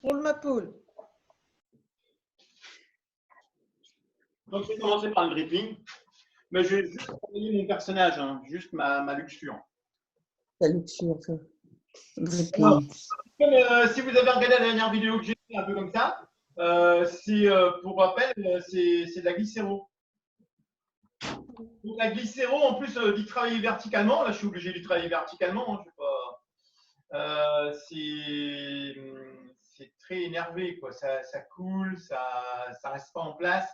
Roule ma poule. Donc, je vais commencer par le dripping. Mais je vais juste travailler mon personnage, hein, juste ma luxure. La luxure, ça. Alors, si vous avez regardé la dernière vidéo que j'ai fait, un peu comme ça, pour rappel, c'est de la glycéro. Donc, la glycéro, en plus d'y travailler verticalement, là je suis obligé d'y travailler verticalement, hein, je sais pas, c'est très énervé, quoi. Ça coule, ça reste pas en place.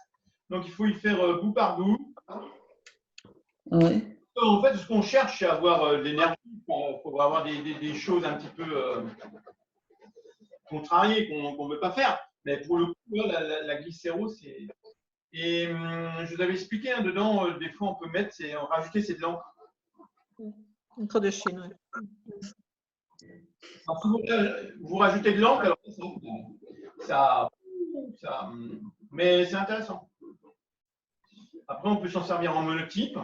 Donc il faut y faire bout par bout. Ouais. En fait, ce qu'on cherche, c'est avoir de l'énergie. Il faut avoir des choses un petit peu contrariées qu'on ne veut pas faire. Mais pour le coup, la glycéro, c'est. Et je vous avais expliqué, hein, dedans, des fois, on peut rajouter, c'est de l'encre. Encre de Chine, ouais. Alors, si vous rajoutez de l'encre, alors mais c'est intéressant. Après, on peut s'en servir en monotype.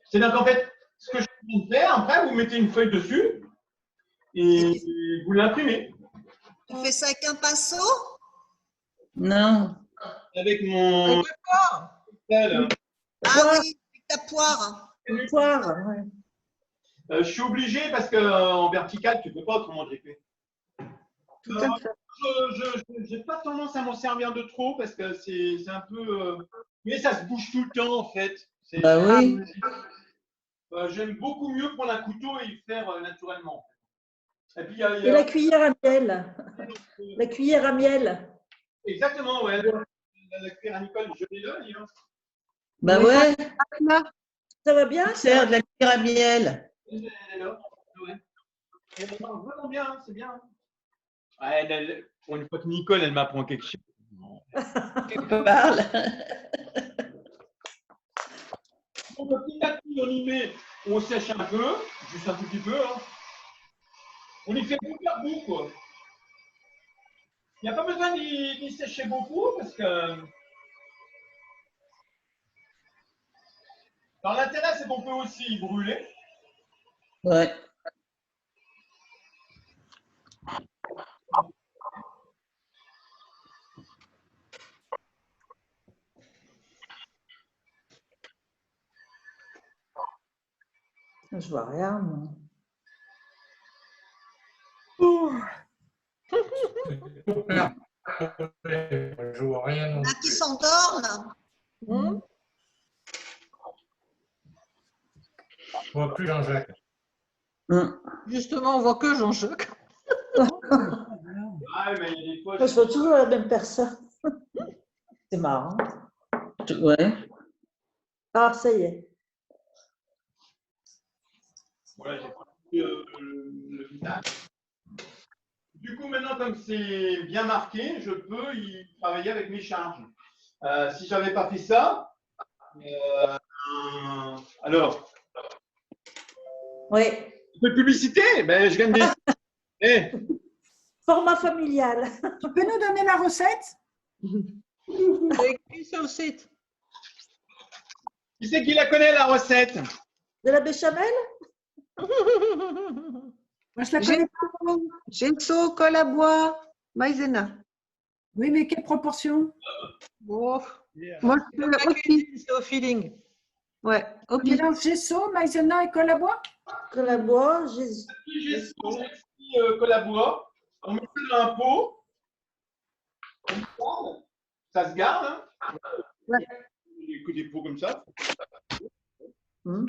C'est donc en fait, ce que je viens de faire, après, vous mettez une feuille dessus et vous l'imprimez. Tu fais ça avec un pinceau? Non. Avec mon. Avec le poire. Ah oui, avec ta poire. Une poire, ouais. Je suis obligé parce qu'en vertical, tu ne peux pas autrement gripper. Tout à fait. Je n'ai pas tendance à m'en servir de trop parce que c'est un peu. Mais ça se bouge tout le temps en fait. Bah oui. J'aime beaucoup mieux prendre un couteau et le faire naturellement. Et puis, Et la cuillère à miel. La cuillère à miel. Exactement, ouais. La cuillère à Nicole, je l'ai là, dis donc. Bah ouais. Ça va bien, Faire de la cuillère à miel. Elle est là. Ouais. Elle marche vraiment bien, hein, c'est bien. Ouais, pour une fois que Nicole, elle m'apprend quelque chose. Tu parles. Donc, petit à petit, on y met, on sèche un peu, juste un tout petit peu. Hein. On y fait bout par bout, quoi. Il n'y a pas besoin d'y sécher beaucoup parce que. Alors, l'intérêt, c'est qu'on peut aussi y brûler. Ouais. Je vois rien, moi. Je vois rien. Il y en a qui s'endorment. Je vois plus Jean-Jacques. Justement, on voit que Jean-Jacques. Ah, mais il y a des fois. Je vois toujours la même personne. C'est marrant. Ouais. Ah, ça y est. Voilà, j'ai pris le visage. Du coup, maintenant, comme c'est bien marqué, je peux y travailler avec mes charges. Si je n'avais pas fait ça, alors. Oui. Un peu de publicité, ben, je gagne des. Hey. Format familial. Tu peux nous donner la recette? C'est écrit sur le site. Qui c'est qui la connaît, la recette? De la béchamel? Moi, je la connais pas. Gesso, colle à bois, maïzena. Oui, mais quelle proportion? Oh, Moi, c'est je comme fais la au pif. cuisine, c'est au feeling. Ouais, au On pif. mélange gesso, maïzena et colle à bois? Colle à bois, j'ai. Colle à bois. On met ça dans un pot. On garde. Ça se garde. Hein. Ouais. Des pots comme ça. Hum.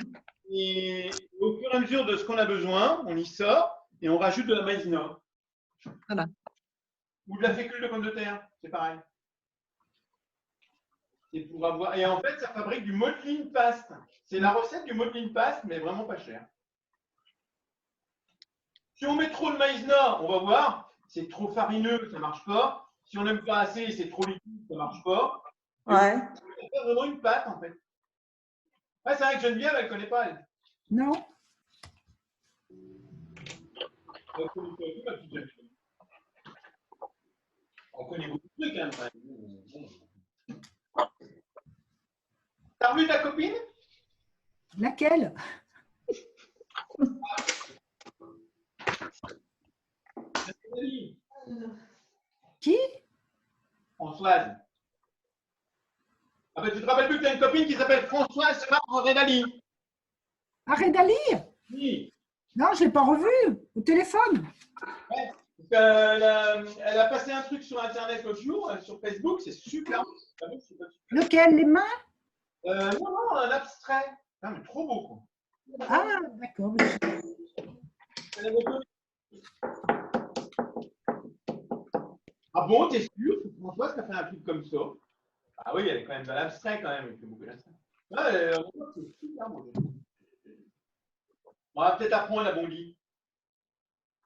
Et au fur et à mesure de ce qu'on a besoin, on y sort et on rajoute de la maïzena. Voilà. Ou de la fécule de pomme de terre, c'est pareil. Et, et en fait, ça fabrique du modeling paste. C'est la recette du modeling paste, mais vraiment pas cher. Si on met trop de maïzena, on va voir, c'est trop farineux, ça ne marche pas. Si on n'aime pas assez, c'est trop liquide, ça ne marche pas. Ouais. C'est vraiment une pâte, en fait. Ouais, c'est vrai que Geneviève, elle ne connaît pas, elle. Non. Elle connaît pas tout, ma petite Geneviève. On connaît beaucoup de trucs, hein. T'as revu ta copine? Laquelle? Qui? Françoise. Ah ben, tu te rappelles plus que tu as une copine qui s'appelle Françoise Redali? Arrête d'aller? Oui. Non, je ne l'ai pas revu au téléphone. Ouais. Elle a passé un truc sur Internet l'autre jour, sur Facebook, c'est super. Lequel? Les mains? Non, un abstrait. Ah, mais trop beau, quoi. Ah, d'accord. Elle avait donné- Ah bon, t'es sûr? C'est Françoise qui a fait un truc comme ça? Ah oui, elle est quand même dans l'abstrait, quand même. Elle fait beaucoup d'abstrait. Ouais, c'est super beau. On va peut-être apprendre la Bondy.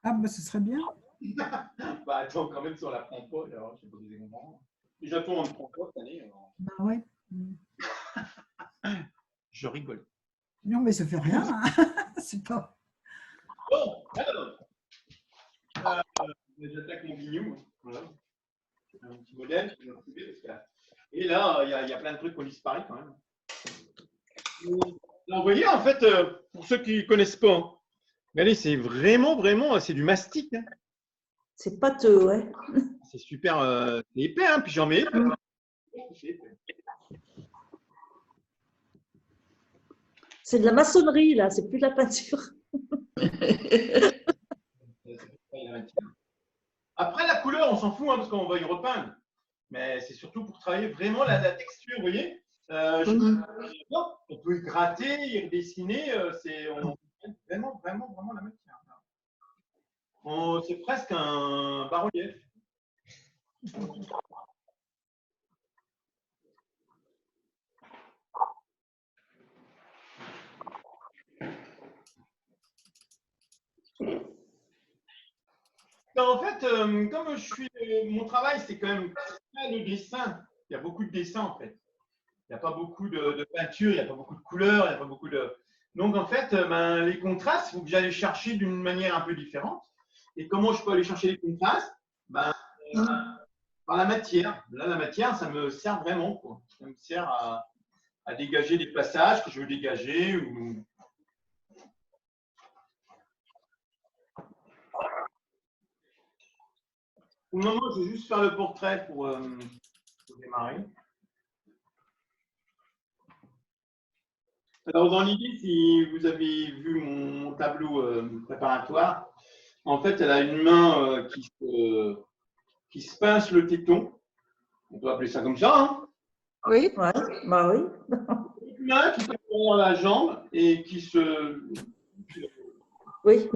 Ah, bah, ce serait bien. Bah attends, quand même, si on l'apprend pas, alors, je sais pas si c'est comprendre. Déjà, toi, on ne prend pas cette année. Alors. Bah ouais. Je rigole. Non, mais ça fait rien. Hein. C'est pas. Bon, alors. J'attaque mon bignou. Voilà. Un petit modèle. Et là, il y a plein de trucs qui ont disparu quand même. Alors, vous voyez, en fait, pour ceux qui ne connaissent pas, regardez, c'est vraiment, c'est du mastic. Hein. C'est pâteux, ouais. C'est super, c'est épais, hein, puis j'en mets épais. C'est de la maçonnerie, là, c'est plus de la peinture. Après, la couleur, on s'en fout, hein, parce qu'on va y repeindre. Mais c'est surtout pour travailler vraiment la texture, vous voyez. On peut y gratter, y redessiner, on vraiment la matière. C'est presque un bas-relief. En fait, comme mon travail, c'est quand même le dessin. Il y a beaucoup de dessins, en fait. Il n'y a pas beaucoup de peinture, il n'y a pas beaucoup de couleurs, il n'y a pas beaucoup de… Donc, en fait, les contrastes, il faut que j'aille chercher d'une manière un peu différente. Et comment je peux aller chercher les contrastes? Par la matière. Là, la matière, ça me sert vraiment, quoi. Ça me sert à dégager des passages que je veux dégager. Ou… Pour le moment, je vais juste faire le portrait pour démarrer. Alors, dans l'idée, si vous avez vu mon tableau préparatoire, en fait, elle a une main qui se pince le téton. On peut appeler ça comme ça. Hein. Oui. Ouais, bah oui. Une main qui passe derrière la jambe et qui se… Oui.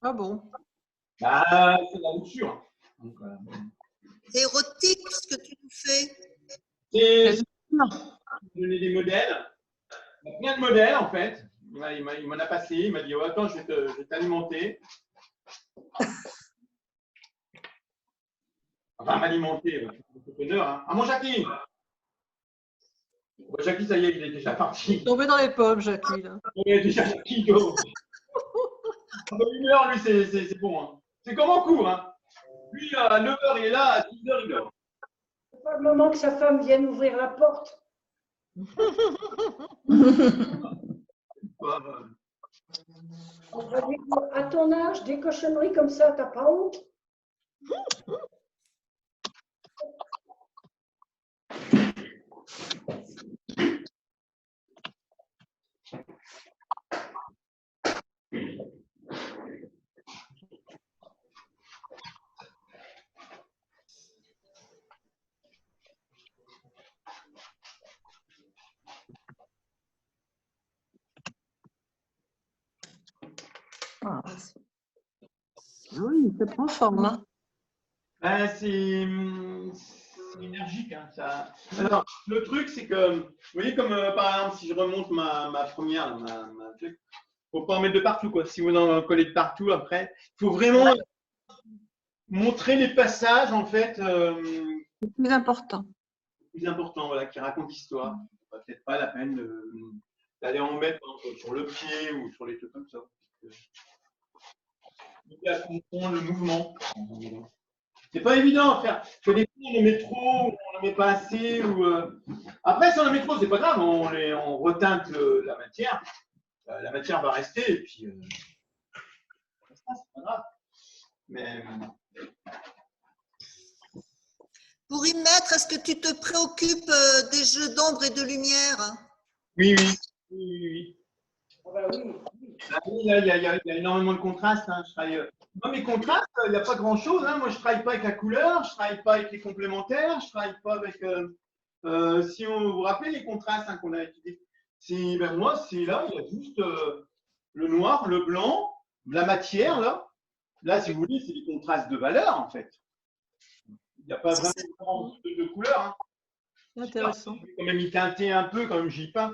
Ah bon? Bah, c'est la louture. C'est érotique ce que tu nous fais. C'est donner des modèles. Il y a plein de modèles, en fait. Il m'en a passé. Il m'a dit, oh, attends, je vais t'alimenter. Enfin, m'alimenter. Hein. Ah, mon Jackie! Bon, Jackie, ça y est, il est déjà parti. Tombé dans les pommes, Jackie. Là. Il est déjà Jackie, go. Une heure, lui, c'est bon. Hein. C'est comme en cours. Hein. Lui, à 9h, il est là. À 10h, il dort. C'est pas le moment que sa femme vienne ouvrir la porte. On va lui dire, à ton âge, des cochonneries comme ça, t'as pas honte? Ah oui, ça prend forme. Hein. C'est énergique. Hein, ça. Alors, le truc, c'est que, vous voyez, comme par exemple, si je remonte ma première, ma truc, il ne faut pas en mettre de partout. Quoi. Si vous en collez de partout, après, il faut vraiment montrer les passages, en fait. C'est plus important. Plus important, voilà, qui racontent l'histoire. Peut-être pas la peine d'aller en mettre sur le pied ou sur les trucs comme ça. Il y a comprendre le mouvement. C'est pas évident à faire. Je fais des cours, on en met trop, ou on n'en met pas assez. Après, si on en met trop, c'est pas grave, on reteinte la matière. La matière va rester et puis c'est pas grave. Mais Pour y mettre, est-ce que tu te préoccupes des jeux d'ombre et de lumière? oui, oui. Oui, oui. Ah ben oui. Ah oui, là, il y a énormément de contrastes. Hein. Moi, mes contrastes, il n'y a pas grand-chose. Hein. Moi, je ne travaille pas avec la couleur, je ne travaille pas avec les complémentaires, je ne travaille pas avec. Si on vous rappelle les contrastes hein, qu'on a étudiés, ben, moi, c'est là, il y a juste le noir, le blanc, la matière, là. Là, si vous voulez, c'est des contrastes de valeur, en fait. Il n'y a pas vraiment de couleur. Hein. Intéressant. Je vais quand même y teinter un peu, quand même, j'y peins.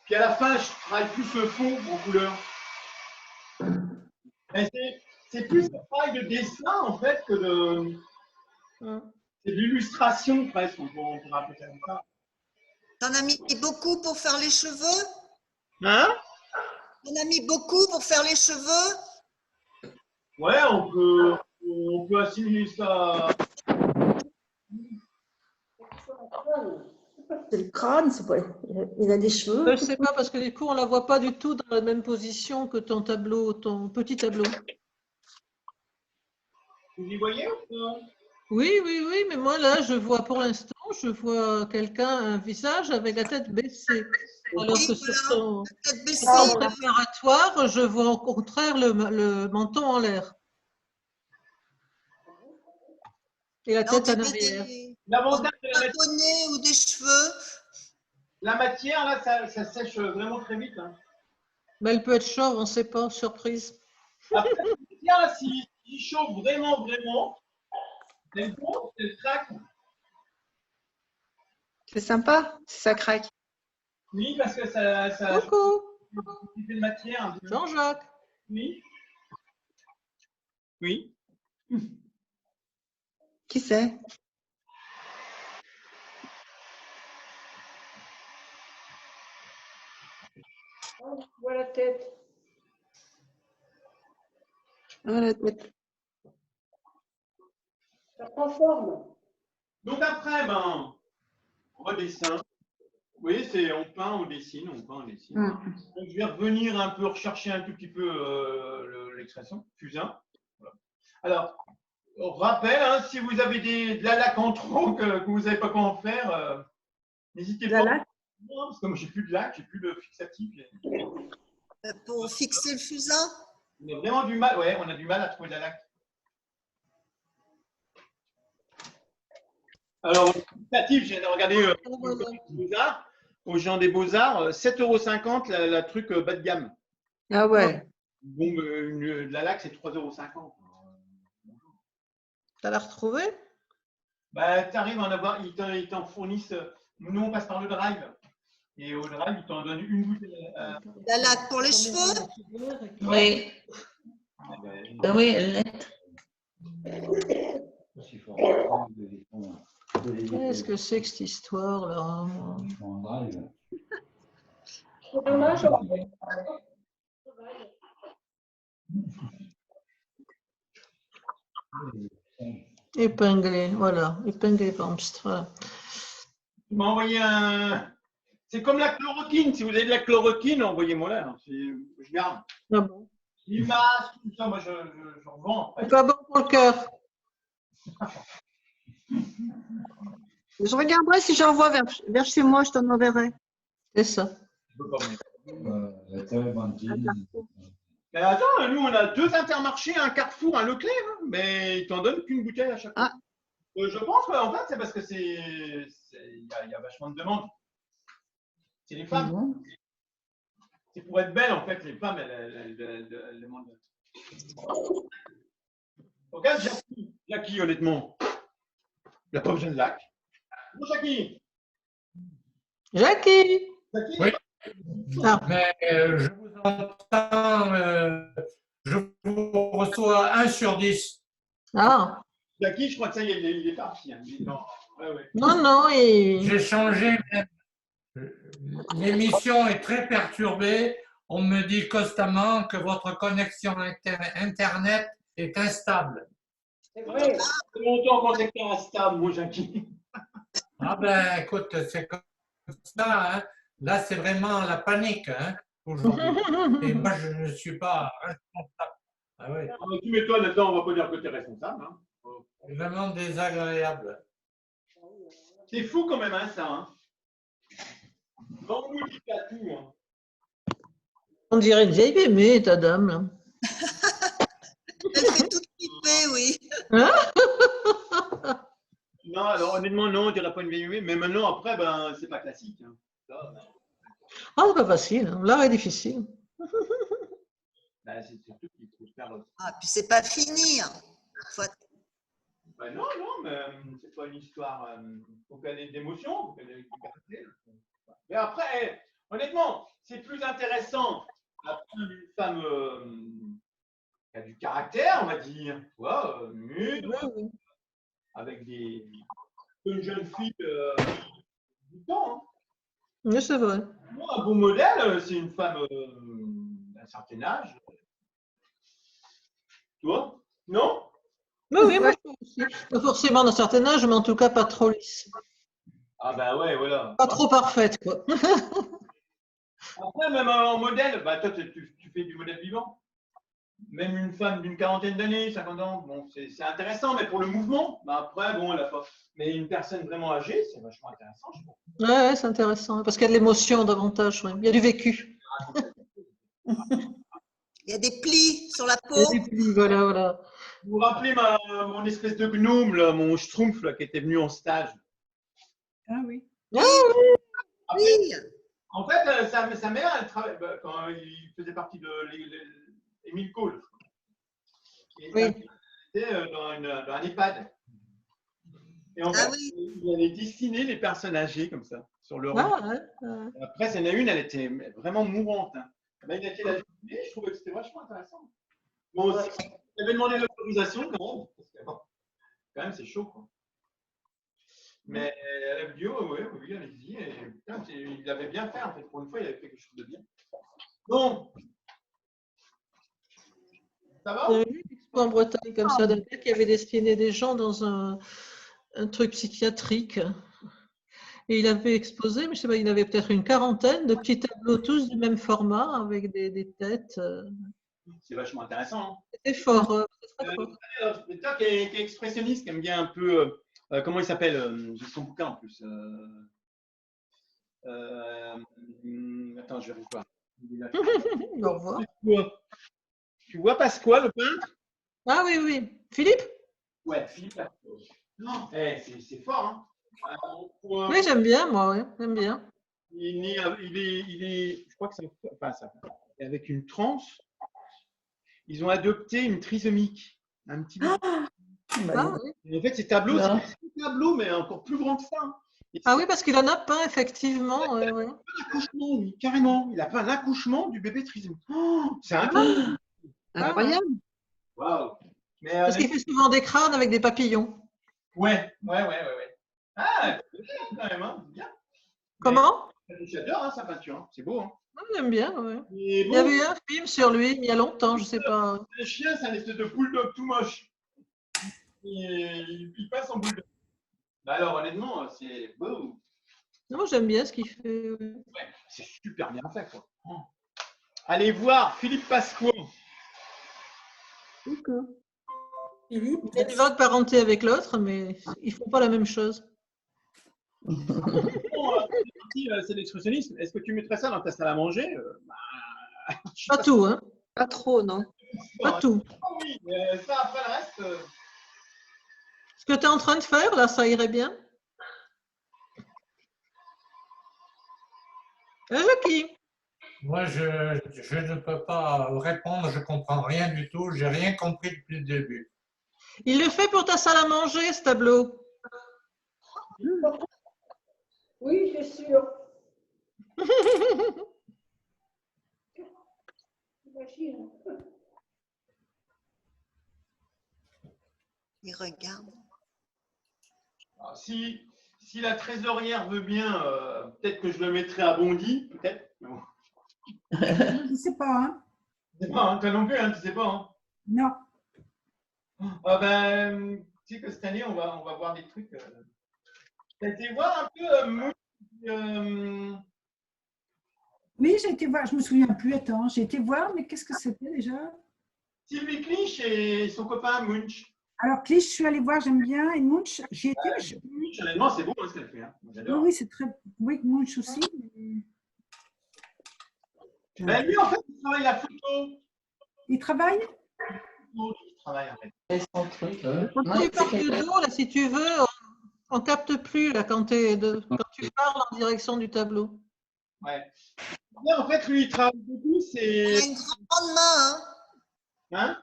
Puis à la fin, je travaille plus le fond en couleur. C'est plus un travail de dessin, en fait, que de. C'est de l'illustration, presque, on peut appeler ça comme ça. T'en as mis beaucoup pour faire les cheveux? Hein? T'en as mis beaucoup pour faire les cheveux? Ouais, on peut assimiler ça. C'est le crâne, c'est pas... il a des cheveux. Je ne sais pas, parce que du coup, on ne la voit pas du tout dans la même position que ton tableau, ton petit tableau. Vous y voyez ou pas? Oui, oui, oui, mais moi, là, je vois pour l'instant, je vois quelqu'un, un visage avec la tête baissée. Alors que sur ton Tête baissée, préparatoire, je vois au contraire le menton en l'air. Et la on tête en dirait arrière. L'avantage de un bonnet ou des cheveux. la matière, là, ça sèche vraiment très vite. Hein. Mais elle peut être chauve, on ne sait pas, surprise. Après, la matière, là, s'il chauffe vraiment, vraiment, c'est bon, c'est craque. C'est sympa, ça craque. Oui, parce que ça Coucou, fait de matière. Un peu. Jean-Jacques. Oui. Oui. Qui c'est? On voit la tête. Ah, la tête. Ça prend forme. Donc après, ben, redessin. Oui, c'est on peint, on dessine, on peint, on dessine. Donc je vais revenir un peu, rechercher un tout petit peu l'expression, fusain. Voilà. Alors, on rappelle, hein, si vous avez de la laque en trop, que vous ne savez pas comment faire, n'hésitez pas. laque? Parce que moi, j'ai plus de laque, j'ai plus de fixatif. Pour fixer le fusain? On a vraiment du mal, ouais, on a du mal à trouver de la laque. Alors, fixatif, j'ai regardé aux gens des Beaux-Arts, 7,50 € la truc bas de gamme. Ah ouais. Bon, la laque, c'est 3,50 €. Tu l'as retrouvé? Bah, tu arrives à en avoir, ils t'en fournissent. Nous, on passe par le drive. Et au drive, ils t'en donnent une bouteille. La laque pour les cheveux? Oui. Ben oui, elle l'est. Qu'est-ce que c'est que cette histoire-là? C'est dommage. Épinglé, voilà. Épinglé Bamst, voilà. Il m'a envoyé un. C'est comme la chloroquine. Si vous avez de la chloroquine, envoyez-moi là. Je garde. Ah bon? Les masques, tout ça, moi, je revends. C'est pas bon pour le cœur. Je regarderai si j'en vois vers chez moi, je t'en enverrai. C'est ça. Mais attends, nous, on a 2 Intermarchés, un Carrefour, un Leclerc, hein, mais ils t'en donnent qu'une bouteille à chaque fois. Je pense qu'en fait, c'est parce que il y a vachement de demandes. C'est les femmes. C'est pour être belle, en fait, les femmes, elles demandent. Regarde, Jackie, honnêtement. Il n'y a pas besoin de lac. Bonjour, Jackie. Jackie. Jackie. Oui. Ah. Mais je vous entends, je vous reçois 1 sur 10. Ah. Jackie, je crois que ça y est, il est parti. Hein. Non, ouais. Non, et... J'ai changé. L'émission est très perturbée. On me dit constamment que votre connexion Internet est instable. C'est vrai. Ça fait longtemps qu'on s'est instable, moi, Jackie. Ah ben, écoute, c'est comme ça. Hein. Là, c'est vraiment la panique hein, aujourd'hui. Et moi, je ne suis pas responsable. Ah oui. Ah, tu m'étonnes, là-dedans, on va pas dire que tu es responsable. Hein. Vraiment désagréable. C'est fou quand même, hein, ça. Hein. Vendredi, dit à tout. Hein. On dirait une vieille mémé, ta dame. Là. Elle fait tout flipper, oui. Non, alors honnêtement, non, on dirait pas une vieille mémé, mais maintenant, après, ben, c'est pas classique. Hein. Ça, ben, Ah, c'est pas facile. Hein. L'art est difficile. ben, c'est surtout qu'il faut faire. Ah, puis c'est pas fini. Hein. Faut être- Ben, non, non, mais c'est pas une histoire. Faut qu'elle ait d'émotion, faut qu'elle ait du caractère. Mais après, honnêtement, c'est plus intéressant d'apprendre une femme qui a du caractère, on va dire, tu vois, mûre, avec une jeune fille du temps. Hein. Oui, c'est vrai. Moi, un bon modèle, c'est une femme d'un certain âge. Toi? Non? Oui, oui, moi je trouve aussi. Pas forcément d'un certain âge, mais en tout cas pas trop lisse. Ah ben ouais, voilà. Pas trop parfaite, quoi. Après, même en modèle, bah, toi, tu fais du modèle vivant. Même une femme d'une quarantaine d'années, 50 ans, bon, c'est intéressant, mais pour le mouvement, bah, après, bon, elle a pas. Mais une personne vraiment âgée, c'est vachement intéressant, je trouve. Ouais, c'est intéressant. Parce qu'il y a de l'émotion davantage. Ouais. Il y a du vécu. Il y a des plis sur la peau. Il y a des plis, voilà, voilà. Vous vous rappelez mon espèce de gnome, là, mon schtroumpf, là, qui était venu en stage? Ah oui. Oui. En fait, sa mère, elle travaille, bah, quand il faisait partie de Émile Cole. Et Oui. sa mère était dans un EHPAD. Et en fait, il avait dessiné les personnes âgées comme ça, sur le Ah, ouais, ouais. Après, il y en a une, elle était vraiment mourante. Hein. Il a été la journée, je trouvais que c'était vachement intéressant. Bon, il avait demandé l'autorisation quand même, parce que bon, quand même, c'est chaud. Quoi. Mais à la vidéo, oui, allez-y. Et, putain, il avait bien fait, en fait. Pour une fois, il avait fait quelque chose de bien. Bon. Ça va? J'avais vu une expo en Bretagne comme ça, d'un gars qui avait dessiné des gens dans un truc psychiatrique. Et il avait exposé, mais je sais pas, il avait peut-être une quarantaine de petits tableaux tous du même format, avec des têtes. C'est vachement intéressant. Hein. C'était fort. C'est très fort. Toi qui est expressionniste, qui aime bien un peu. Comment il s'appelle? J'ai son bouquin en plus. Attends, je vais pas. Au revoir. Tu vois Pasqua, le peintre? Ah oui, oui. Philippe? Ouais, Philippe. Non, c'est fort. Hein. Oui, j'aime bien, moi, oui, j'aime bien. Il est, je crois que c'est enfin, ça, avec une transe. Ils ont adopté une trisomique. Un petit peu. Ah, oui. Et en fait, ces tableaux, c'est des tableaux, mais encore plus grands que ça. Ah oui, parce qu'il en a peint, effectivement. Il a fait un accouchement, oui, carrément. Il a fait un accouchement du bébé trisomique. Oh, c'est incroyable. Incroyable. Waouh. Parce qu'il fait souvent des crânes avec des papillons. Ouais. Ah, quand même, hein, bien. Comment? J'adore hein, sa peinture, hein. C'est beau. Hein. Ah, j'aime bien, oui. Bon, Il y avait eu un film sur lui il y a longtemps, je ne sais pas. Le chien, c'est un espèce de bulldog tout moche. Il passe en bulldog. Bah alors, honnêtement, c'est beau. Non, moi, j'aime bien ce qu'il fait. Oui. Ouais, c'est super bien fait, quoi. Oh. Allez voir Philippe Pasqua. D'accord. Philippe, il y a une vague parenté avec l'autre, mais ils ne font pas la même chose. C'est l'expressionnisme. Est-ce que tu mettrais ça dans ta salle à manger? Pas tout, hein? Pas trop, non. Pas tout. Oui, mais ça, après le reste. Ce que tu es en train de faire, là, ça irait bien. Jackie? Moi, je ne peux pas répondre, je ne comprends rien du tout, je n'ai rien compris depuis le début. Il le fait pour ta salle à manger, ce tableau. Oui, c'est sûr. Imagine. Il regarde. Alors, si la trésorière veut bien, peut-être que je le mettrai à Bondy, peut-être. Bon. Je ne sais pas. Hein. Tu sais pas, hein, toi non plus, hein, tu sais pas. Hein. Non. Ah ben, tu sais que cette année, on va voir des trucs. T'as été voir un peu Oui, j'ai été voir. Je ne me souviens plus. Attends, j'ai été voir, mais qu'est-ce que c'était déjà? Sylvie Clich et son copain Munch. Alors, Clich, je suis allée voir, j'aime bien. Et Munch, j'y étais. Munch, honnêtement, c'est bon ce qu'elle fait. Hein. J'adore. Oui, c'est très. Oui, Munch aussi. Ben, lui, en fait, il travaille la photo. Il travaille? Il travaille, en fait. Quand tu parles de dos, là, si tu veux, on ne capte plus là, quand tu parles en direction du tableau. Ouais. Là, en fait, lui, il travaille beaucoup. Elle a une grande main. Hein?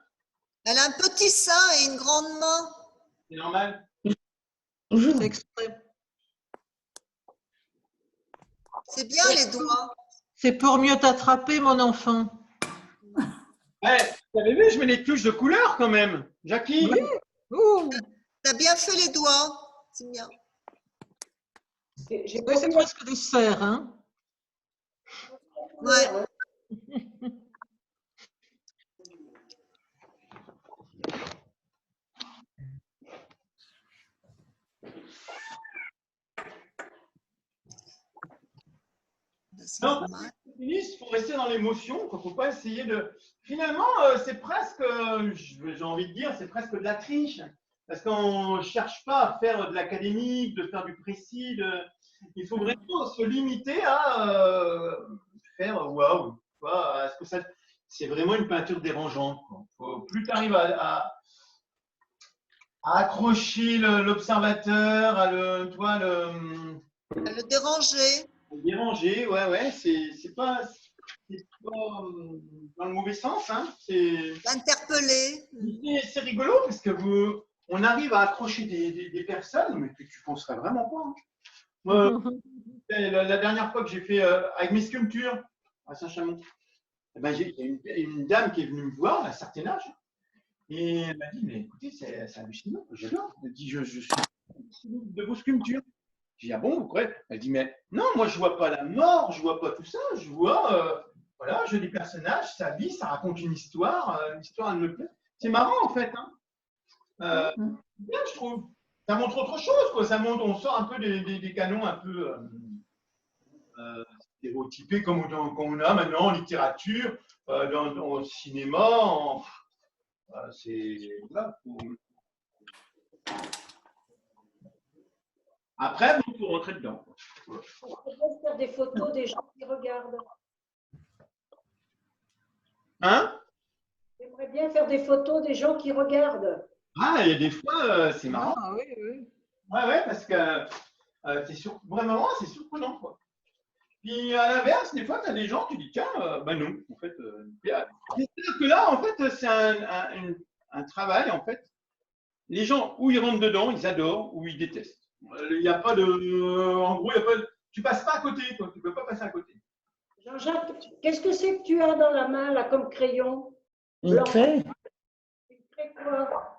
Elle a un petit sein et une grande main. C'est normal. C'est exprès. C'est bien les doigts. C'est pour mieux t'attraper, mon enfant. Ouais, vous avez vu, je mets les touches de couleur quand même. Jackie? Oui. Tu as bien fait les doigts. C'est bien. C'est presque des serres, hein? Ouais. Non, il faut rester dans l'émotion. Il ne faut pas essayer de. Finalement, c'est presque, j'ai envie de dire, c'est presque de la triche. Parce qu'on ne cherche pas à faire de l'académique, de faire du précis. Il faut vraiment se limiter à faire waouh. Est-ce que ça, c'est vraiment une peinture dérangeante. Plus tu arrives à accrocher l'observateur, à le déranger. Déranger, ouais, c'est pas dans le mauvais sens, hein. L'interpeller. C'est rigolo parce que on arrive à accrocher des personnes, mais que tu ne penserais vraiment pas. Hein. Moi, la dernière fois que j'ai fait avec mes sculptures à Saint-Chamond, eh ben, il y a une dame qui est venue me voir à un certain âge et elle m'a dit, mais écoutez, c'est hallucinant, j'adore. Elle dit, je suis de vos sculptures. J'ai dit, ah bon, ouais. Elle dit, mais non, moi je vois pas la mort, je vois pas tout ça, je vois, voilà, j'ai des personnages, ça vit, ça raconte une histoire, l'histoire elle me plaît. C'est marrant en fait, hein. Bien, je trouve. Ça montre autre chose, quoi. Ça montre, on sort un peu des canons un peu stéréotypés comme on a maintenant en littérature, au cinéma, c'est voilà, après, il faut rentrer dedans. On peut faire des photos des gens qui regardent. Hein? J'aimerais bien faire des photos des gens qui regardent. Ah, il y a des fois, c'est marrant. Ah oui. Ouais, parce que vraiment, c'est surprenant, quoi. Puis à l'inverse, des fois, tu as des gens, tu dis, tiens, ben non, en fait. C'est-à-dire que là, en fait, c'est un travail, en fait. Les gens, où ils rentrent dedans, ils adorent, ou ils détestent. Il n'y a pas de. En gros, il y a pas de, tu passes pas à côté, quoi. Tu ne peux pas passer à côté. Jean-Jacques, qu'est-ce que c'est que tu as dans la main, là, comme crayon? Une craie. Une craie quoi?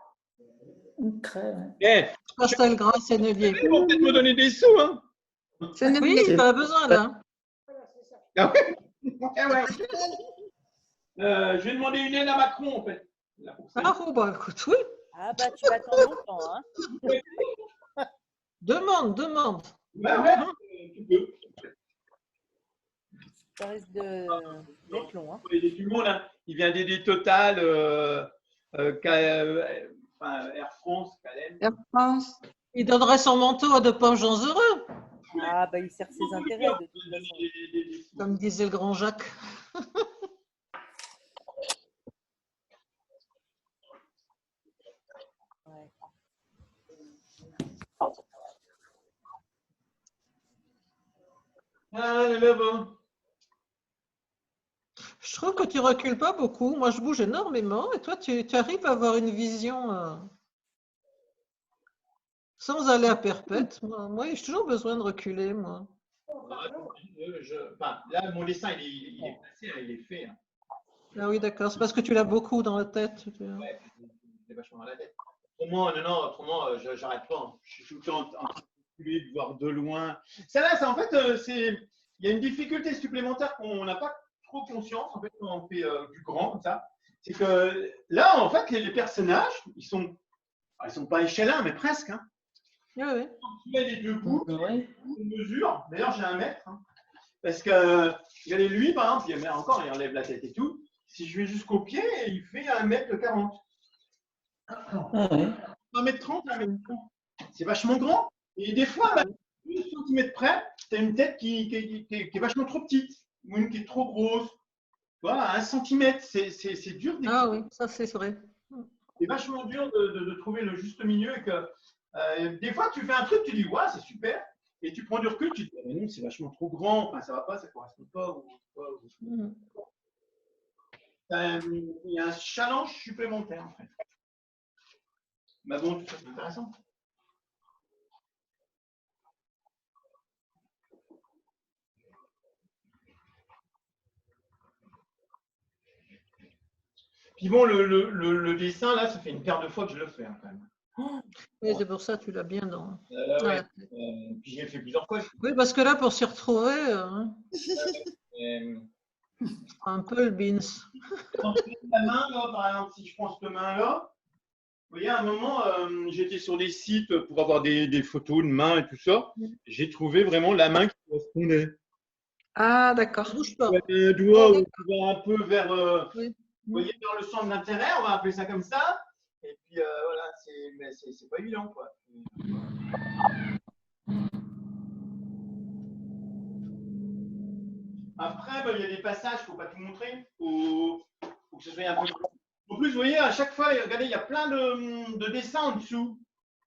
Une craie, ouais. Pastel gras, Sennelier. Ils vont peut-être me donner des sous, hein. Oui, tu as besoin, là. Ah ouais. Je vais demander une aide à Macron, en fait. Ah, oh, bah, écoute, oui. Ah bah tu vas attendre longtemps, hein. Demande. Ouais, tu peux. Ça risque d'être long, hein. Il est tout le monde, hein. Il vient d'aider Total, Air France, KLM. Air France. Il donnerait son manteau à de pauvres gens heureux, Ah bah il sert ses intérêts de toute façon. comme disait le grand Jacques. Ouais. Ah, là-bas. Je trouve que tu recules pas beaucoup. Moi, je bouge énormément et toi, tu arrives à avoir une vision sans aller à perpète. Moi, j'ai toujours besoin de reculer, moi. Là, mon dessin, il est placé, il est fait. Hein. Ah oui, d'accord. C'est parce que tu l'as beaucoup dans la tête. Ouais, j'ai vachement dans la tête. Autrement, j'arrête pas. Hein. Je suis tout le temps en train de voir de loin. Ça là, en fait, il y a une difficulté supplémentaire qu'on n'a pas trop conscience, en fait, quand on fait du grand comme ça. C'est que là, en fait, les personnages, ils sont pas échelins, mais presque. Hein. Ah oui. Tu mets les deux bouts, on mesure. D'ailleurs, j'ai 1 mètre. Hein. Parce que, regardez, lui, par exemple, il enlève la tête et tout. si je vais jusqu'au pied, il fait 1m40. Ah ouais. 1m30, 1m30. C'est vachement grand. Et des fois, 1 cm près, tu as une tête qui est vachement trop petite, ou une qui est trop grosse. Voilà, 1 cm, c'est dur. Ah oui, ça c'est vrai. C'est vachement dur de trouver le juste milieu. Et que, des fois, tu fais un truc, tu dis, ouais, c'est super. Et tu prends du recul, tu te dis, mais non, c'est vachement trop grand, enfin, ça va pas, ça correspond pas. Il y a un challenge supplémentaire, en fait. Mais bon, tout ça, c'est intéressant. Puis bon, le dessin, là, ça fait une paire de fois que je le fais, hein, quand même. Oui, c'est pour ça que tu l'as bien dans. Ouais. Puis j'ai fait plusieurs fois. Oui, parce que là, pour s'y retrouver, un peu le beans. La main, là, par exemple, si je prends cette main-là, vous voyez, à un moment, j'étais sur des sites pour avoir des photos de mains et tout ça. J'ai trouvé vraiment la main qui correspondait. Ah, d'accord. Bouge pas. Un doigt où tu vas un peu vers, Oui. vous voyez, vers le centre d'intérêt, on va appeler ça comme ça. Et puis voilà, mais c'est pas évident, quoi. Après, il y a des passages, il ne faut pas tout montrer. Faut que ce soit un peu. En plus, vous voyez, à chaque fois, regardez, il y a plein de dessins en dessous.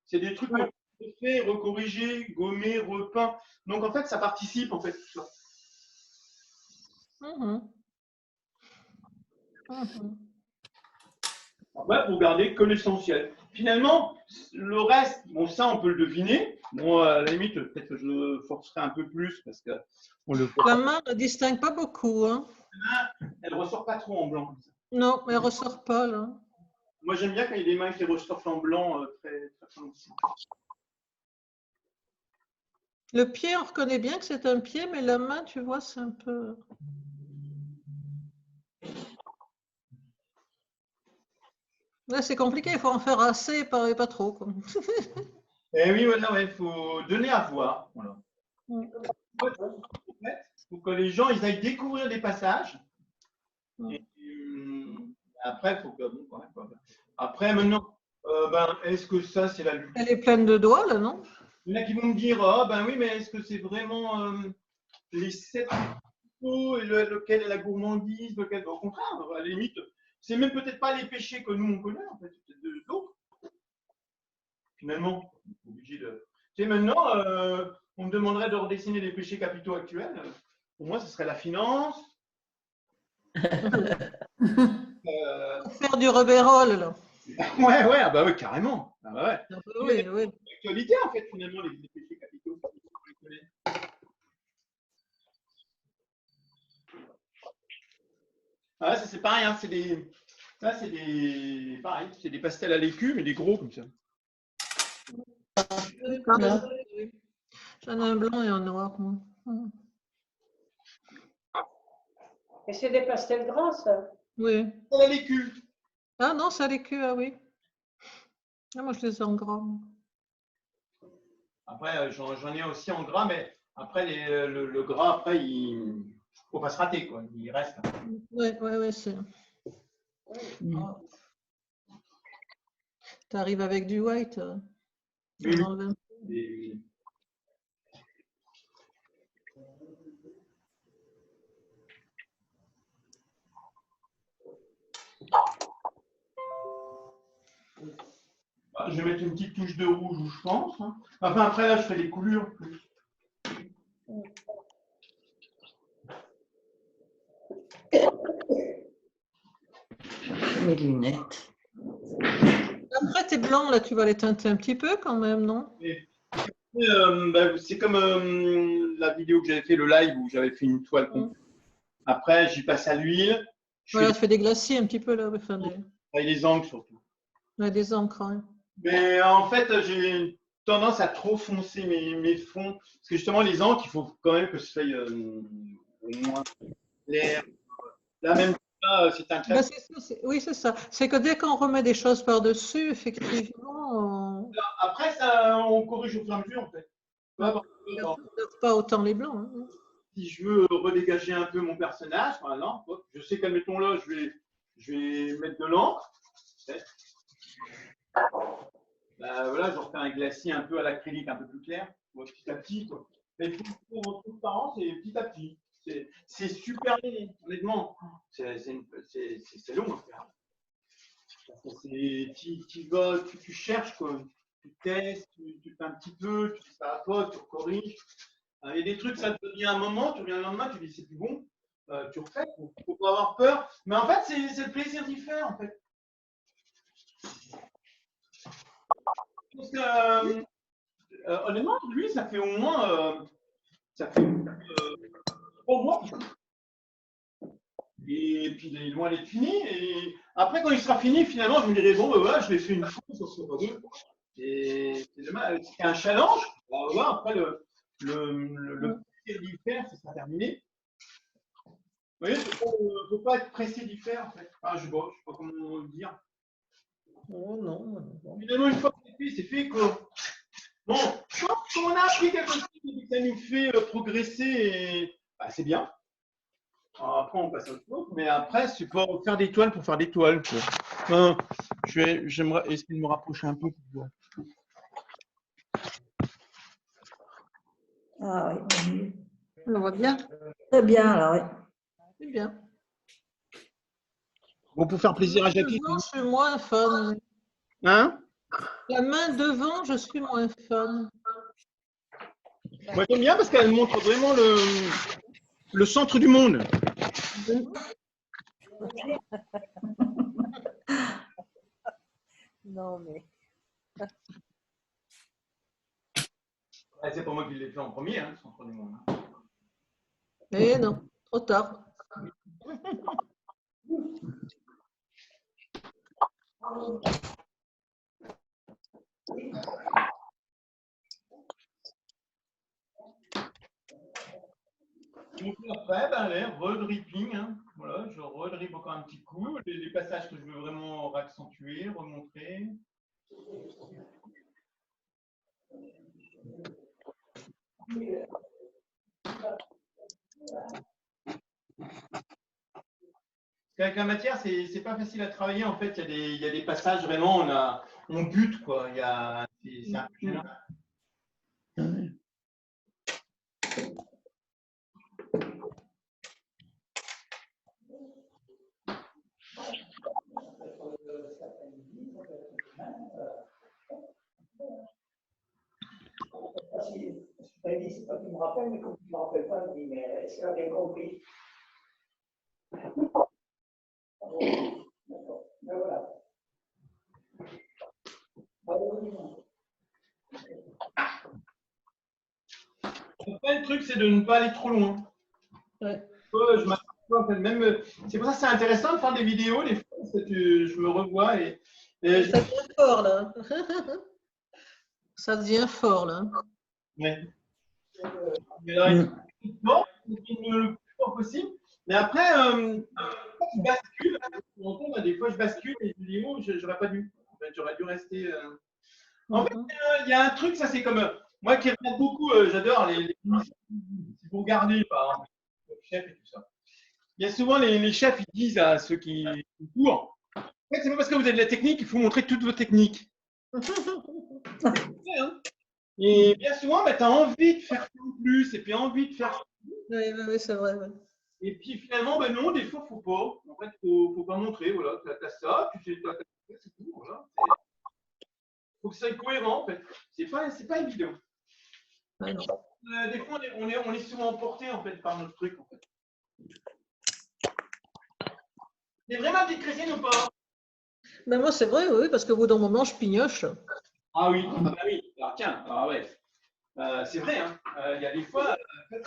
C'est des trucs qu'on peut faire, recorriger, gommer, repeint. Donc en fait, ça participe en fait tout ça. Après, pour garder que l'essentiel. Finalement, le reste, bon, ça, on peut le deviner. Bon, à la limite, peut-être que je le forcerai un peu plus parce que on le voit. La main ne distingue pas beaucoup. Hein. Elle ne ressort pas trop en blanc comme ça. Non, elle ne ressort pas là. Moi, j'aime bien quand il y a des mains qui ressortent en blanc très facilement. Le pied, on reconnaît bien que c'est un pied, mais la main, tu vois, c'est un peu. Là, c'est compliqué, il faut en faire assez, pas trop. Quoi. Eh oui, voilà, il faut donner à voir. Voilà. Pour que les gens ils aillent découvrir des passages. Et, après, il faut que. Après, maintenant, est-ce que ça, c'est la lutte? Elle est pleine de doigts, là, non? Il y en a qui vont me dire, ah ben oui, mais est-ce que c'est vraiment les 7 et lequel est la gourmandise, lequel. Au contraire, à la limite, c'est même peut-être pas les péchés que nous on connaît, en fait, c'est peut-être d'autres. Finalement, on est obligé de. Tu sais, maintenant, on me demanderait de redessiner les péchés capitaux actuels. Pour moi, ce serait la finance. Faire du rebérol, là. Ouais, ah bah oui, carrément. Ah bah ouais. Oui. L'actualité, en fait, finalement, les péchés capitaux. Ah, ça c'est pareil, hein, c'est des pastels à l'écu, mais des gros comme ça. J'en ai un blanc et un noir, moi. Et c'est des pastels gras, ça? Oui. À l'écu. Ah non, c'est à l'écu, ah oui. Ah, moi, je les ai en gras. Après, j'en ai aussi en gras, mais après, le gras, après, il ne faut pas se rater, quoi. Il reste. Oui, c'est. Tu arrives avec du white. Oui. Je vais mettre une petite touche de rouge, je pense. Hein. Enfin, après, là, je fais les coulures plus. Mes lunettes. Après, tes blancs, là, tu vas les teinter un petit peu quand même, non? C'est comme la vidéo que j'avais fait, le live, où j'avais fait une toile. Après, j'y passe à l'huile. Voilà, tu fais des glacis un petit peu, là. Et les encres, surtout. Ouais, des encres, hein. Mais en fait, j'ai tendance à trop foncer mes fonds. Parce que justement, les encres, il faut quand même que ce soit au moins clair. Là, même ça, c'est un trait. Oui, c'est ça. C'est que dès qu'on remet des choses par-dessus, effectivement. Après, ça, on corrige au fur et à mesure, en fait. Pas autant les blancs. Hein. si je veux redégager un peu mon personnage, par exemple, je sais qu'admettons là, je vais mettre de l'encre. Voilà, je refais un glacis un peu à l'acrylique, un peu plus clair, petit à petit. Quoi. Mais tout en transparence et petit à petit. C'est super long, honnêtement. C'est long à faire. Tu cherches, quoi. Tu testes, tu fais un petit peu, tu dis ça va pas, tu corriges. Il y a des trucs, ça te devient un moment, tu reviens le lendemain, tu dis c'est plus bon, tu refais, il ne faut pas avoir peur. Mais en fait, c'est le plaisir d'y faire, en fait. Parce que, honnêtement, lui, ça fait au moins 3 mois. Et puis, il est loin d'être fini. Et après, quand il sera fini, finalement, je me dirai, bon, ben voilà, je l'ai fait une fois, ça se pas deux. Et c'est dommage, c'était un challenge. Alors, voilà, après, le plaisir d'y faire, ça sera terminé. Vous voyez, il ne faut pas être pressé d'y faire, en fait. Enfin, je ne sais pas comment le dire. Oh non. Finalement, une fois que c'est fait, quoi. Bon, quand on a appris quelque chose et que ça nous fait progresser, bah, c'est bien. Alors après, on passe à autre chose, mais après, c'est pas faire des toiles pour faire des toiles. J'aimerais essayer de me rapprocher un peu. Ah oui. On voit bien. Très bien, alors oui. C'est bien. Bon, pour faire plaisir à Jackie. Devant, je suis moins fan. Hein? La main devant, je suis moins fan. Moi, j'aime bien parce qu'elle montre vraiment le centre du monde. Non, mais. C'est pas moi qui l'ai fait en premier, le centre du monde. Eh non, trop tard. Donc après, allez, redripping. Voilà, je redrippe encore un petit coup. Les passages que je veux vraiment accentuer, remontrer. Avec la matière, c'est pas facile à travailler. En fait, il y a des passages vraiment, on bute, quoi. C'est un peu gênant. C'est pas qu'il me rappelle, mais comme tu ne me rappelles pas, je dis, mais est-ce qu'elle a bien compris? D'accord, ben voilà. Après, le truc, c'est de ne pas aller trop loin. Ouais. Je m'aperçois, en fait, même, c'est pour ça que c'est intéressant de faire des vidéos, des fois, parce que je me revois et Ça devient fort, là. Ça devient fort, là. ouais. Bon, le plus fort possible. Mais après, je bascule. Des fois, je bascule et je me dis, oh, j'aurais pas dû. En fait, j'aurais dû rester. En fait, il y a un truc, ça c'est comme moi qui regarde beaucoup, j'adore les si vous regardez par exemple le chef et tout ça. Il y a souvent les chefs, ils disent à ceux qui courent, en fait, c'est pas parce que vous avez de la technique qu'il faut montrer toutes vos techniques. Et bien souvent, bah, tu as envie de faire ça en plus, et puis envie de faire ça. Oui, c'est vrai. Ouais. Et puis finalement, ben non, des fois, il ne faut pas. En fait, faut pas montrer. Voilà, tu as ça, tu fais ça, c'est tout. Voilà. Faut que ça soit cohérent, en fait. C'est pas évident. Ouais, non. Des fois, on est souvent emporté, en fait, par notre truc, en fait. C'est vraiment des chrétiens ou pas? Ben moi, c'est vrai, oui, parce qu'au bout d'un moment, je pignoche. Ah oui, ah bah oui. Alors tiens, ouais. C'est vrai, hein. Il y a des fois, en fait,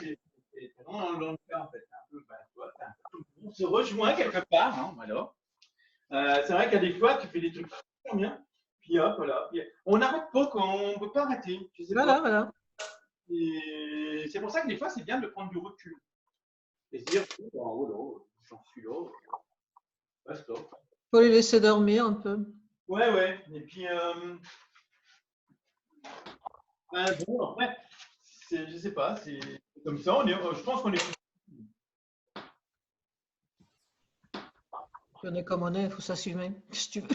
c'est vraiment dans le cas, en fait. Un peu, on se rejoint quelque part, hein, voilà. C'est vrai qu'il y a des fois, tu fais des trucs très bien, puis hop, voilà. Puis, on n'arrête pas, quoi. On ne peut pas arrêter. Je sais pas. Voilà. Et c'est pour ça que des fois, c'est bien de prendre du recul. Et se dire, oh là, j'en suis là. Basta. Faut les laisser dormir un peu. Ouais. Et puis, bon, après, je sais pas, c'est comme ça. Je pense qu'on est. On est comme on est, il faut s'assumer. Si tu veux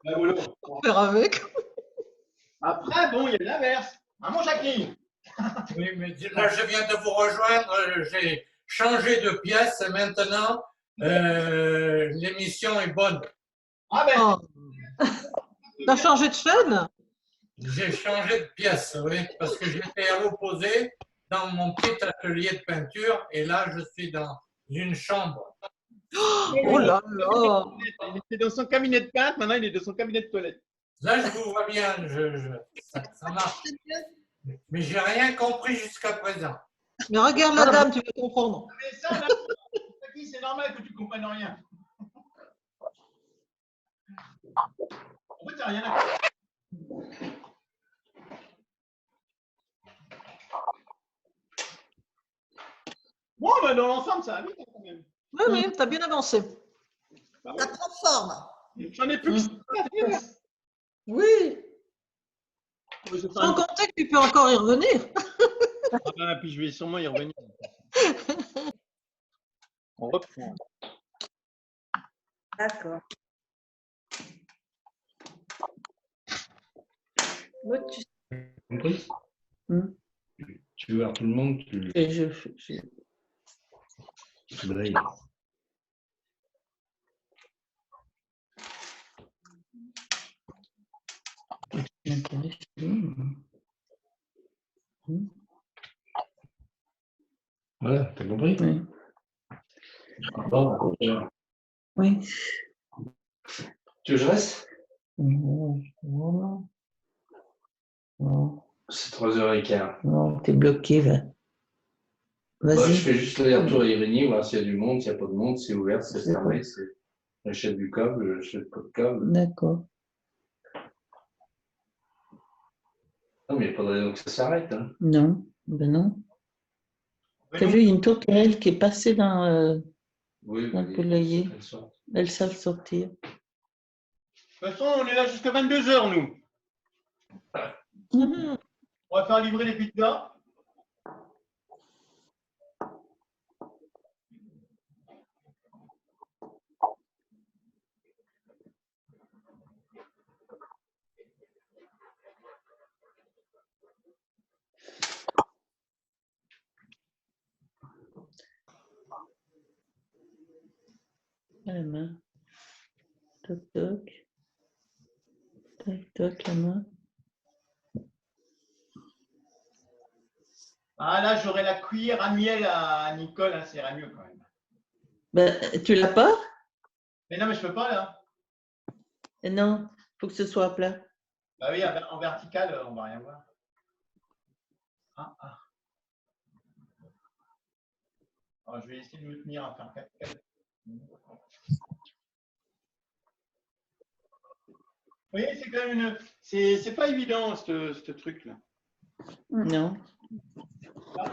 Ben, voilà. faire avec. Après, bon, il y a l'inverse. Maman Jacqueline. Oui, mais là, je viens de vous rejoindre. J'ai changé de pièce et maintenant, l'émission est bonne. Ah ben, Oh. T'as changé de chaîne? J'ai changé de pièce, oui, parce que j'étais à l'opposé dans mon petit atelier de peinture et là, je suis dans une chambre. Oh là là! il était dans son cabinet de peintre, maintenant il est dans son cabinet de toilette. Là, je vous vois bien, ça marche. Mais j'ai rien compris jusqu'à présent. Mais regarde la dame, tu vas comprendre. Mais ça, là, c'est normal que tu ne comprennes rien. En fait, t'as rien à faire. Bon, ben, dans l'ensemble, ça va vite quand même. Oui, oui, tu as bien avancé. Bah, Ça prend forme. j'en ai plus que ça à faire. Oui. Sans compter que tu peux encore y revenir. Ah, puis je vais sûrement y revenir. On reprend. D'accord. Moi, Compris? Tu veux voir tout le monde, tu balayes. Voilà, t'as compris? Oui. Bon, Oui. tu veux que je reste? Non, non, non, C'est 3h15. non, t'es bloqué, va. Bah, je Vas-y. fais juste l'aller-retour à Irigny, voir s'il y a du monde, s'il n'y a pas de monde, c'est ouvert, c'est fermé, j'achète du câble, j'achète pas de câble. D'accord. Non, mais il n'y a pas de raison que ça s'arrête. Hein. Non, ben non. T'as vu, il y a une tourterelle qui est passée dans Oui, le poulailler. Elles savent sortir. De toute façon, on est là jusqu'à 22h, nous. On va faire livrer les pizzas. La main. Toc, toc. Toc, toc, la main. Ah là, j'aurai la cuillère à miel à Nicole, hein, ça ira mieux quand même. Ben, tu l'as pas? Mais non, mais je peux pas là. Non, il faut que ce soit à plat. Bah oui, en vertical, on va rien voir. Ah, ah. Alors, je vais essayer de me tenir à faire 4. Vous voyez, c'est quand même une. C'est pas évident ce truc-là. Non. La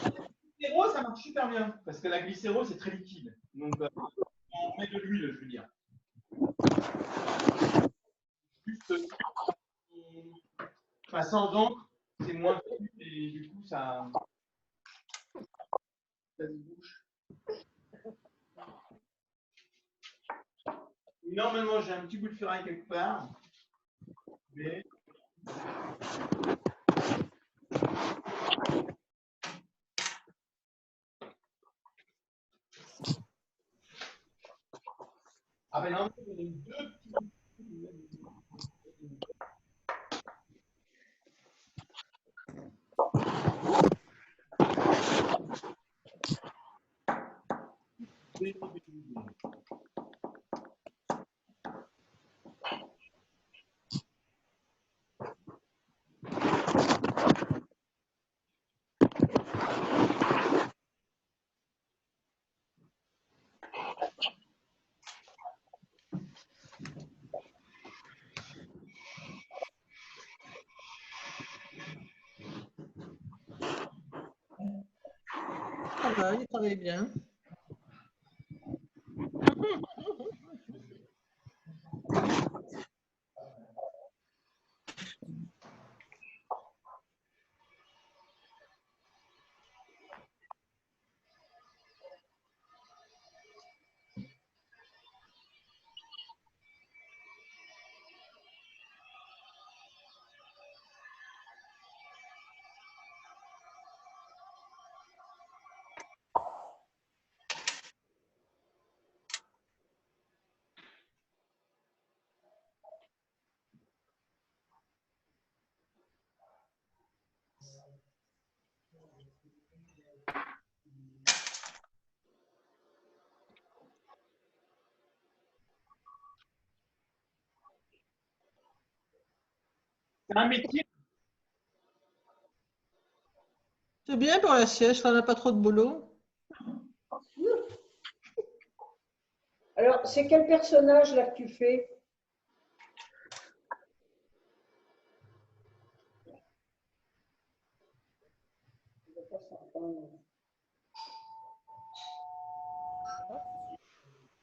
glycéro, ça marche super bien parce que la glycéro, c'est très liquide. Donc, on met de l'huile, je veux dire. Juste, enfin, sans encre, c'est moins fluide et du coup, ça se bouge. Normalement, j'ai un petit bout de ferraille quelque part. Mais... Ah ben non, il y a deux petits. Ça va, il travaille bien. C'est un métier. C'est bien pour la sieste, on n'a pas trop de boulot. Alors, c'est quel personnage là que tu fais?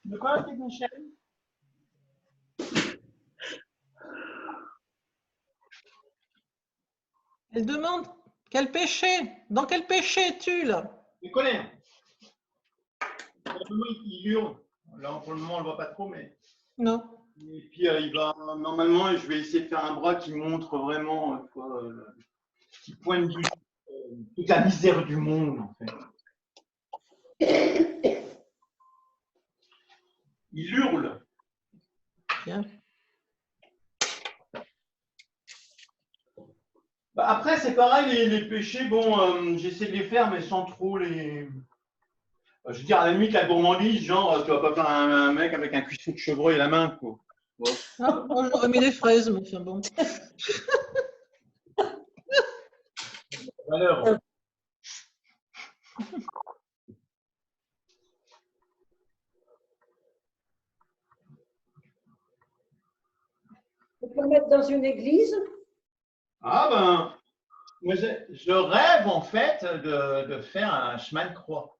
De quoi, Michel? Elle demande quel péché, dans quel péché es-tu là? Il connaît. Il hurle. Là, pour le moment, on ne le voit pas trop, mais. Non. Et puis, il va. Normalement, je vais essayer de faire un bras qui montre vraiment, qui pointe du toute la misère du monde, en fait. Il hurle. Bien. Bah, après, c'est pareil, les péchés, bon, j'essaie de les faire, mais sans trop les. Je veux dire, à la limite, la gourmandise, genre, tu vas pas faire un mec avec un cuisseau de chevreuil à la main, quoi. Ouais. Ah, moi, j'aurais mis des fraises, mais enfin bon. Valeur. On peut le mettre dans une église? Ah ben, moi, je rêve en fait de faire un chemin de croix.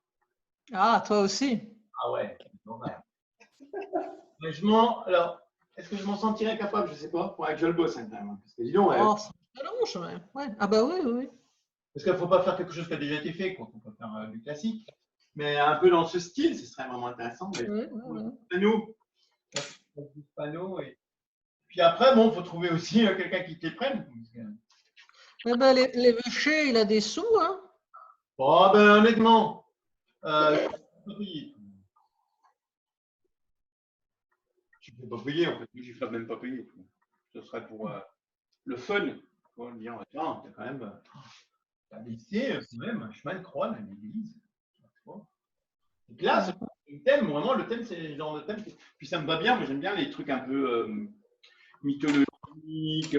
Ah, toi aussi. Ah ouais, bon, ouais. Mais alors, est-ce que je m'en sentirais capable? Je sais pas. Faudrait que je le bosse quand même. Parce que dis donc, Oh, c'est long, chemin. Ouais. Ah bah oui, oui. parce qu'il ne faut pas faire quelque chose qui a déjà été fait, quoi. On peut faire du classique. Mais un peu dans ce style, ce serait vraiment intéressant. Mais panneau, et puis après, bon, il faut trouver aussi quelqu'un qui te les prenne. Eh ben, les vacher, il a des sous, hein? Oh, ben honnêtement, tu peux pas payer, en fait. Je ne vais même pas payer. Ce serait pour le fun. Pour dire, tiens, t'as quand même laissé quand même un chemin de croix dans l'église. Donc là, c'est le thème, vraiment, le thème, c'est le genre de thème. Puis ça me va bien, moi j'aime bien les trucs un peu mythologiques,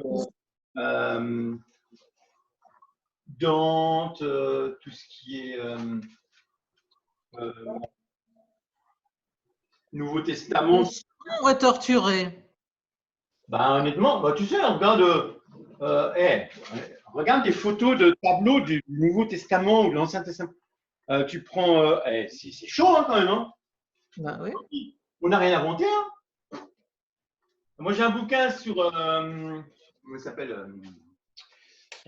Dante, tout ce qui est Nouveau Testament. On va torturer. Bah, honnêtement, bah, tu sais, regarde des photos de tableaux du Nouveau Testament ou de l'Ancien Testament. Tu prends. C'est chaud hein, quand même. Hein. Bah, oui. On n'a rien inventé. Hein. Moi, j'ai un bouquin sur. Comment il s'appelle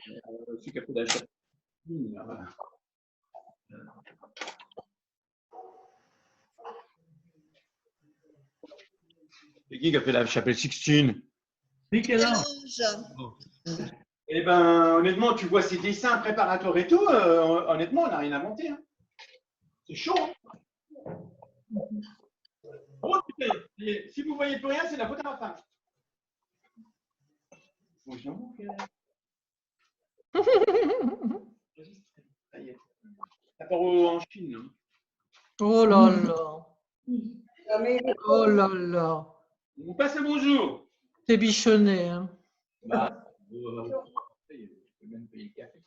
celui qui a fait la chapelle. C'est qui a fait la chapelle Sixtine? Eh ben, honnêtement, tu vois ces dessins préparatoires et tout, honnêtement, on n'a rien inventé. Hein. C'est chaud. Hein. Oh, putain, si vous ne voyez plus rien, c'est la faute à ma femme. Bon, j'avoue que. Ça y est. Ça part en Chine. Hein. Oh là là. Oh là là. On vous passe un bonjour. T'es bichonné. Hein. Bah, même payer le café.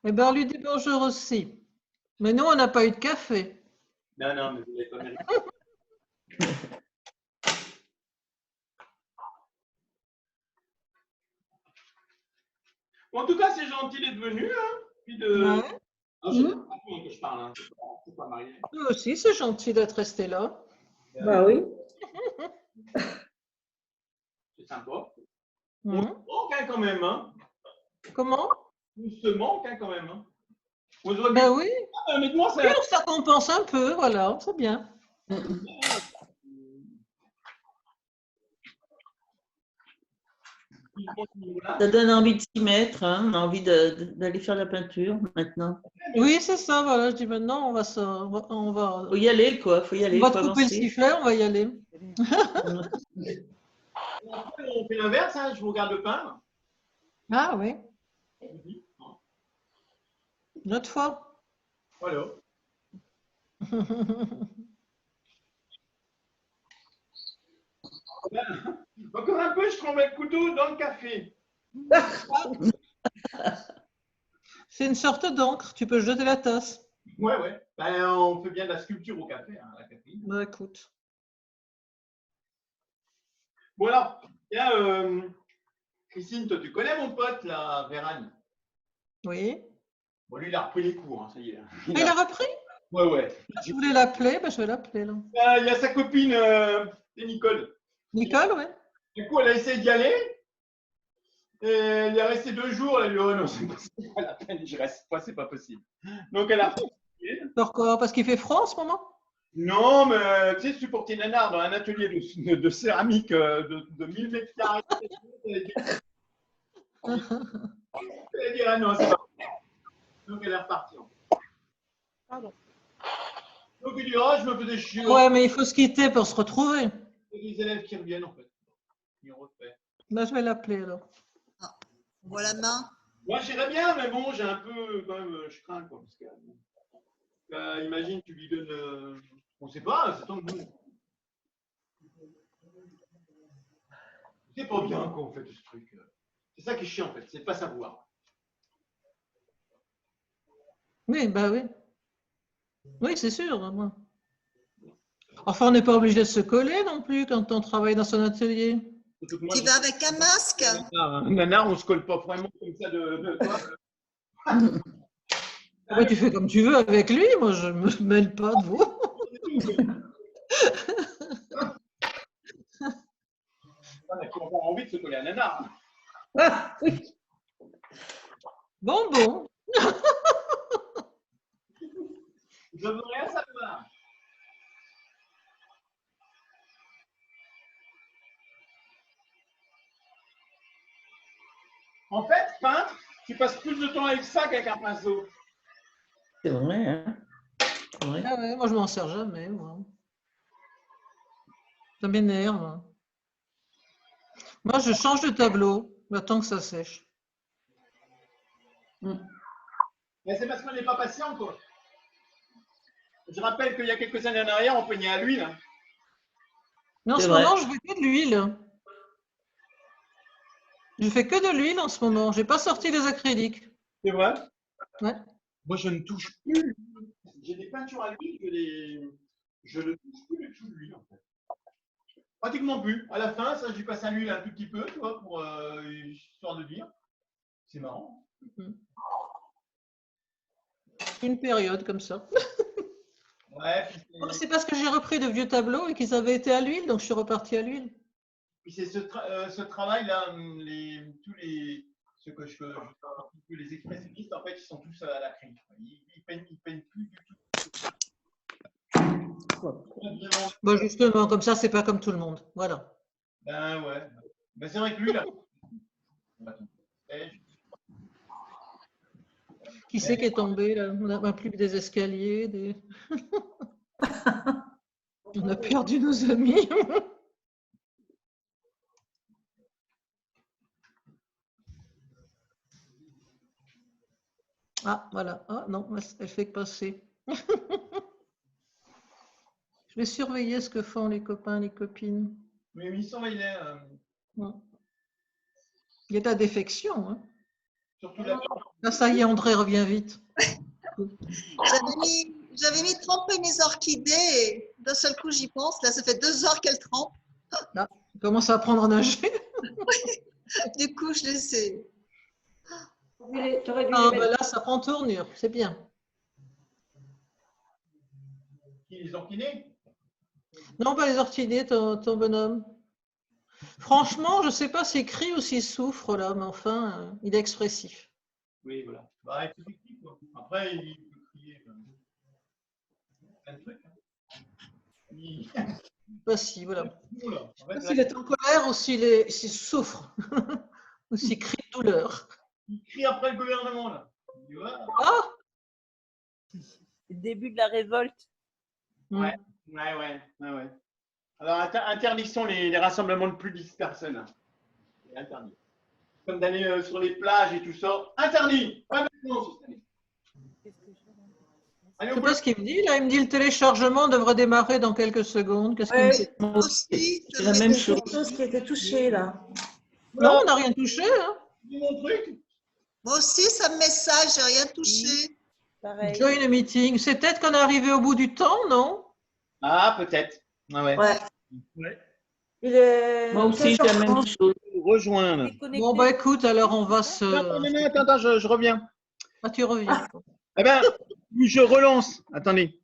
Eh bien, on lui dit bonjour aussi. Mais nous, on n'a pas eu de café. Non, non, mais vous n'avez pas mérité. Bon, en tout cas, c'est gentil d'être venu. Hein. Puis de... Ouais. Non, c'est pas toi que je parle. Hein. C'est pas marié. Nous aussi, c'est gentil d'être resté là. Bah oui. C'est sympa. On se manque hein, quand même. Hein. Comment? On se manque hein, quand même. Hein. Ben oui. Ah, honnêtement, ça... Oui, ça compense un peu, voilà, c'est bien. Ça donne envie de s'y mettre, hein, envie d'aller faire la peinture maintenant. Oui, c'est ça, voilà, je dis maintenant, on va faut y aller, quoi, faut y aller. On va couper le sifflet, on va y aller. On fait l'inverse, hein, je vous regarde le pain. Ah oui. Une autre fois. Voilà. Encore un peu, je trempe le couteau dans le café. C'est une sorte d'encre, tu peux jeter la tasse. Ouais, ouais. Ben, on fait bien de la sculpture au café, hein, la caféine. Bah écoute. Bon alors, tiens, Christine, toi tu connais mon pote, là, Véran? Oui. Bon, lui, il a repris les cours, hein, ça y est. Ah, il a repris? Ouais, ouais. Je voulais l'appeler, bah, je vais l'appeler là. Il y a sa copine, c'est Nicole. Nicole, oui. Du coup, elle a essayé d'y aller. Et elle est restée 2 jours. Elle a dit, oh non, c'est pas la peine, je reste pas, c'est pas possible. Donc, elle a refait. Pourquoi? Parce qu'il fait froid en ce moment? Non, mais tu sais, supporter Nanar dans un atelier de céramique de 1000 mètres carrés. Elle a dit, ah non, c'est pas. Donc, elle est repartie. Pardon. Donc, il dit, oh, je me faisais chier. Ouais, mais il faut se quitter pour se retrouver. Il y a des élèves qui reviennent, en fait. Ils refait. Bah, je vais l'appeler alors. On voit la main. Moi, j'irais bien, mais bon, j'ai un peu, quand même, je crains, quoi. Parce que, imagine, tu lui donnes. On ne sait pas, c'est tant que bon. C'est pas bien, quoi, en fait, ce truc. C'est ça qui est chiant, en fait, c'est de pas savoir. Oui, bah oui. Oui, c'est sûr. Moi. Enfin, on n'est pas obligé de se coller non plus quand on travaille dans son atelier. Tu vas avec un masque? Nanar, on ne se colle pas vraiment comme ça de toi. Ouais, tu fais comme tu veux avec lui, moi je ne me mêle pas de vous. On a envie de se coller à Nanar. Ah, oui. Bon, bon. Je veux rien savoir. En fait, peintre, tu passes plus de temps avec ça qu'avec un pinceau. C'est vrai, hein? C'est vrai. Ah ouais, moi je m'en sers jamais, moi. Ça m'énerve. Moi je change de tableau, j'attends que ça sèche. Mais c'est parce qu'on n'est pas patient, quoi. Je rappelle qu'il y a quelques années en arrière, on peignait à l'huile. Mais en ce moment, je fais que de l'huile. Je fais que de l'huile en ce moment. Je n'ai pas sorti les acryliques. C'est vrai? Ouais. Moi, je ne touche plus. J'ai des peintures à l'huile, je ne touche plus du tout l'huile, en fait. Pratiquement plus. À la fin, ça, je lui passe à l'huile un tout petit peu, tu vois, pour histoire de dire. C'est marrant. Une période comme ça. Ouais. C'est parce que j'ai repris de vieux tableaux et qu'ils avaient été à l'huile, donc je suis reparti à l'huile. Puis c'est ce travail-là, les expressionnistes, en fait, ils sont tous à l'acrylique. Ils peignent plus du tout. Bon, justement, comme ça, c'est pas comme tout le monde. Voilà. Ben ouais. Ben, c'est vrai que lui, là. Qui c'est qui est tombé là? On n'a plus que des escaliers. On a perdu nos amis. Ah, voilà. Ah non, elle fait que passer. Je vais surveiller ce que font les copains, les copines. Mais ils surveillaient. Il y a de la défection. Hein. Surtout là. Là, ça y est, André revient vite. J'avais mis tremper mes orchidées et d'un seul coup, j'y pense. Là, ça fait 2 heures qu'elles trempent. Là, il commence à apprendre à nager. Du coup, je les ai. Là, ça prend tournure. C'est bien. Les orchidées? Non, pas les orchidées, ton bonhomme. Franchement, je ne sais pas s'il crie ou s'il souffre, là, mais enfin, il est expressif. Oui, voilà. Bah, il faut crier, quoi. Après, il peut crier plein de trucs. Hein. Bah, si, voilà. En fait, s'il est en colère ou s'il souffre, ou s'il crie de douleur. Il crie après le gouvernement, là. Ah! Le début de la révolte. Ouais. Alors, interdiction les rassemblements de plus de 10 personnes. C'est interdit. Comme d'aller sur les plages et tout ça. Interdit! Pas maintenant cette année. Je ne sais pas ce qu'il me dit. Là, il me dit le téléchargement devrait démarrer dans quelques secondes. Qu'est-ce qu'il me dit? Moi aussi, c'est la même chose qui a été touchée là. Non, on n'a rien touché. Hein. Mon truc. Moi aussi, ça me message, j'ai rien touché. Pareil. Join a meeting. C'est peut-être qu'on est arrivé au bout du temps, non? Ah, peut-être. Ah ouais. Ouais. Moi aussi, c'est la même chose. Rejoindre. Bon, bah écoute, alors on va se. Attends, je reviens. Ah, tu reviens. Eh ben, je relance. Attendez.